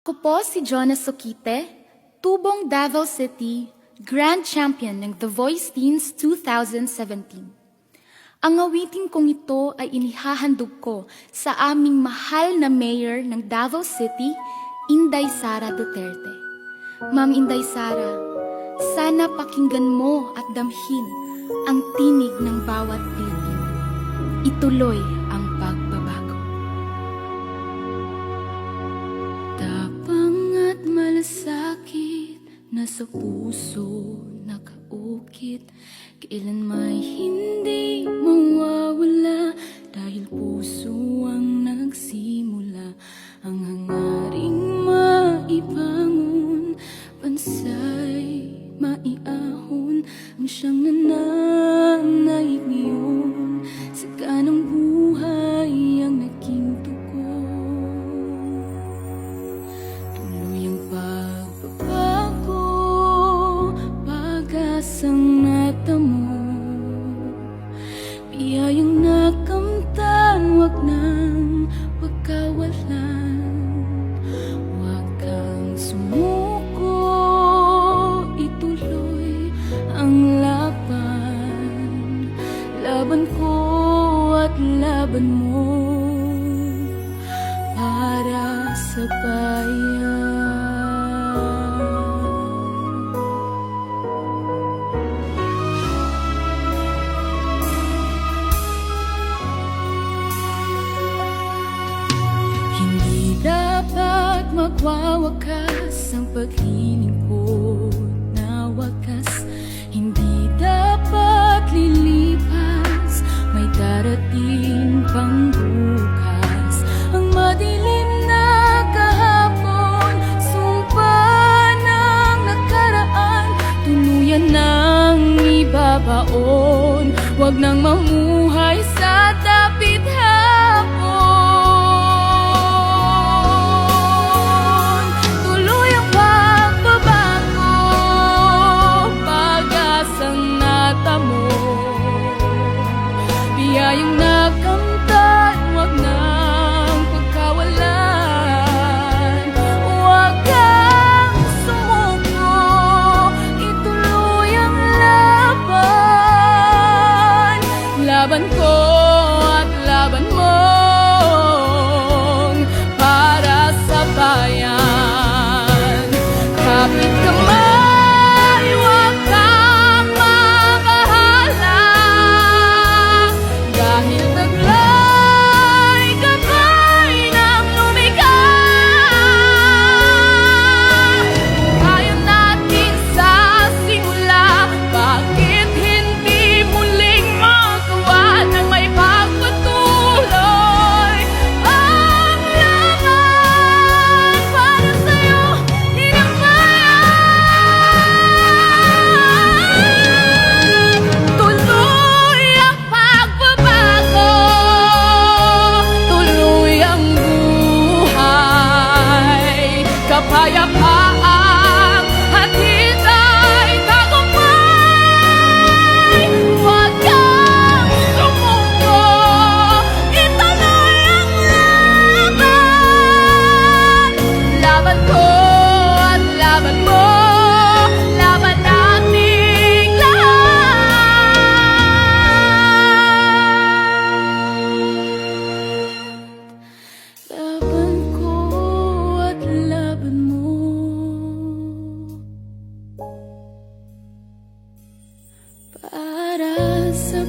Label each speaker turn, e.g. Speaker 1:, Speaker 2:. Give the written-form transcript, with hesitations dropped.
Speaker 1: Ako po si Jonas Soquite, tubong Davao City, Grand Champion ng The Voice Teens 2017. Ang awitin kong ito ay inihahandog ko sa aming mahal na mayor ng Davao City, Inday Sara Duterte. Ma'am Inday Sara, sana pakinggan mo at damhin ang tinig ng bawat Pilipino. Ituloy ang pagbabago. Tapang at malasakit na sa puso nakaukit, kailan may hindi mawawala dahil puso ang nagsimula. Ang hangaring maibangon, bansay maiahon, ang siyang nananaig ngayon. Sa ganang buhay ang naging tugon. Tuloy ang pagbabago, pag-asang natamo, biyayang nakamtan, wag nang pagkawalan. Wag kang sumuko, ituloy ang laban. Laban ko at laban mo para sa bayan. Hindi dapat magwawakas ang paglilingkod na wakas. Hindi dapat lilipas, may darating pang bukas. Ang madilim na kahapon, sumpa ng nakaraan, tuluyan ng ibabaon. Huwag nang mamuhay sa dapit hapon. Tuloy ang pagbabago, pag-asang natamo, biyayang nakamtan, wag nang pagkawalan. Wag kang sumuko, ituloy ang laban. Laban ko at laban mo para sa bayan. Kapit kamay, wag kang makahala, dahil taglay gabay ng lumikha. Kaya natin sa simula, bakit hindi muling magawa ng may pagpatuloy ang laban para sa'yo, inang bayan. Tuloy ang pagbabago, tuloy ang buhay, kapayapaang hatid ay tagumpay. Huwag kang sumuko, ituloy ang laban. Laban ko at laban mo, laban nating lahat. Laban ko at laban mo para sa